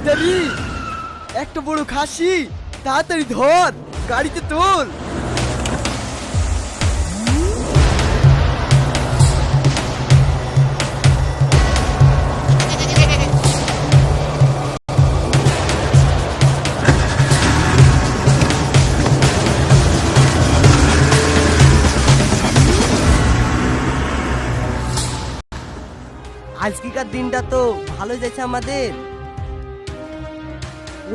দাঁড়ি, একটা বড় খাসি, তাড়াতাড়ি ধর, গাড়িতে তোল। আজকেকার দিনটা তো ভালো যাচ্ছে আমাদের।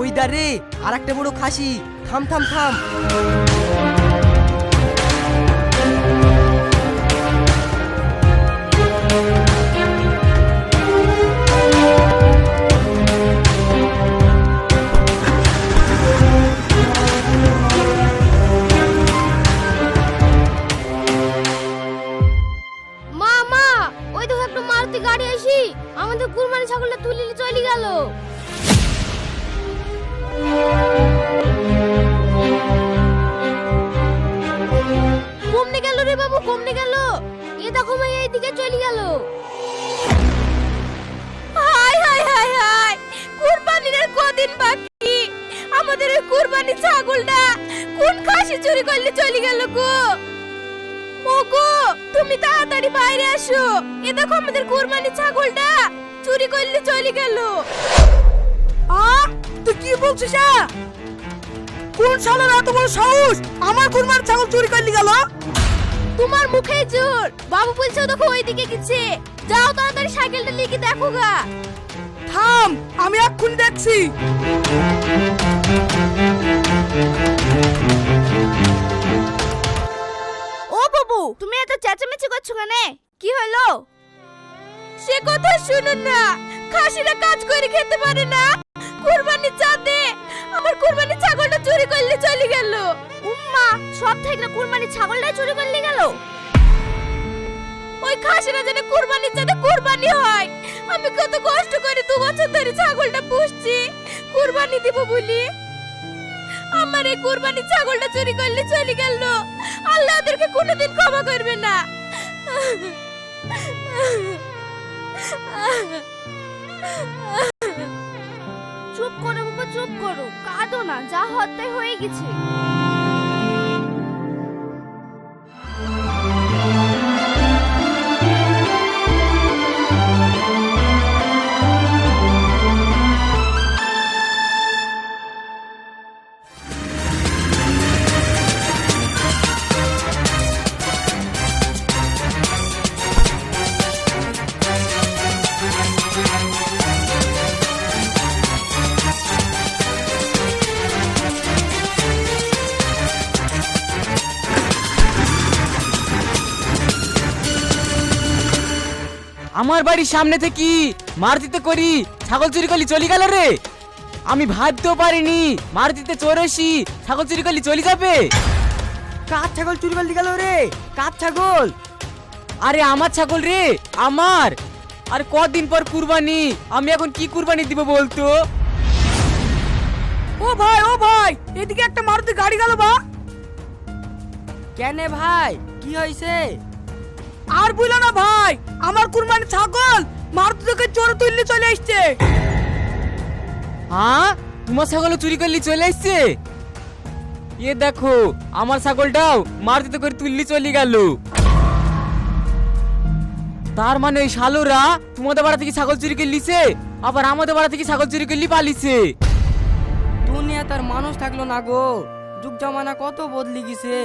ওই দাঁড়ে আর একটা বড় খাসি, থাম থাম থাম। গাড়ি আসি, আমাদের কুরবানি ছাগলটা তুলে চলে গেল। কমনে গেল রে বাবু, কমনে গেল। এ দেখো ভাই, এইদিকে চলে গেল। হাই হাই হাই হাই, কুরবানির আর কদিন বাকি। আমাদের এই কুরবানি ছাগলটা কোন খাসি চুরি করলে চলে গেল গো। ওগো, তুমি তাড়াতাড়ি বাইরে আসো। এ দেখো আমাদের কুরবানি ছাগলটা চুরি করলে চলে গেল। তুই কি বলছিস? কোন শালার এত বড় সাহস আমার কুরবানি ছাগল চুরি করলি গেল? তোমার মুখে জোর। বাবু বলছে দেখো ওইদিকে গেছে। যাও তাড়াতাড়ি সাইকেলটা লিখে দেখো গা। থাম, আমি এক্ষুনি দেখছি। ও বাবু, তুমি এত চেঁচামেচি করছো কেন? কি হলো? সে কথা শুনুন না। খাসিরা কাজ করে খেতে পারে না। কুরবানির চাঁদে আমার কুরবানির ছাগলটা চুরি করলে চলে গেল। উম্মা, সব থেকে কুরবানির ছাগলটা চুরি করলে গেল। ওই খাসিরা যেন কুরবানির চাঁদে কুরবানি হয়। আমি কত কষ্ট করে 2 বছর ধরে ছাগলটা পুষছি কুরবানি দিব বলি। আমার এই কুরবানি ছাগলটা চুরি করলে চলে গেল। আল্লাহ ওদেরকে কোনোদিন ক্ষমা করবে না। চুপ করো বাবা, চুপ করো, কাঁদো না। যা হতে হয়ে গেছে। আমার বাড়ির সামনে থেকে মারুতিতে করি ছাগল চুরি করলি চলে গেল রে। আমি ভাবতেও পারিনি মারুতিতে চড়েছি ছাগল চুরি করলি চলে যাবে। কার ছাগল চুরি করলি গেল রে? কার ছাগল? আরে আমার ছাগল রে, আমার। আর কদিন পর কুরবানি, আমি এখন কি কুরবানি দিব বলতো? ও ভাই, এদিকে একটা মারুতি গাড়ি গেল বা। কেন ভাই, কি হয়েছে? আর বলো না ভাই, আমার কুরবানি ছাগল মারুতি থেকে চোরে তুললে চলে আসছে। হ্যাঁ, তোমার ছাগলও চুরি করলি চলে আসছে? এ দেখো, আমার ছাগলটাও মারুতিতে করে তুললি চলে গেল। তার মানে ওই শালুরা তোমাদের বাড়া থেকে ছাগল চুরি করে লিছে, আবার আমাদের বাড়া থেকে ছাগল চুরি করলি পালিছে। দুনিয়া তার মানুষ থাকলো না গো। যুগ জামানা কত বদলি গেছে।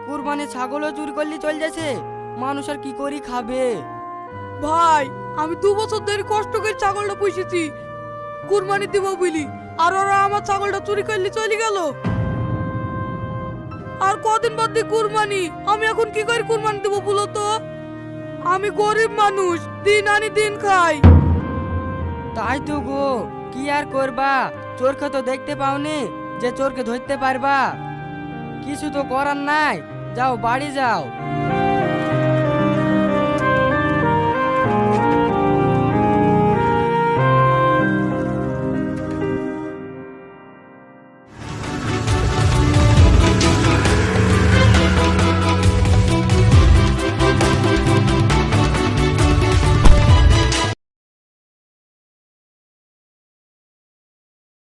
কুরবানি ছাগলও চুরি করলি চলে যাচ্ছে, মানুষ আর কি করি খাবে? ভাই, আমি 2 বছর ধরে কষ্ট করে ছাগলটা পুষেছি কুরবানি দিব বলি, আর ওরা আমার ছাগলটা চুরি করলে চলে গেল। আর কদিন বাদ দিয়ে কুরবানি, আমি এখন কি করে কুরবানি দেবো বলো তো? আমি গরিব মানুষ, দিন আনি দিন খাই। তাই তো গো, কি আর করবা? চোরকে তো দেখতে পাওনি যে চোরকে ধরতে পারবা। কিছু তো করার নাই, যাও বাড়ি যাও।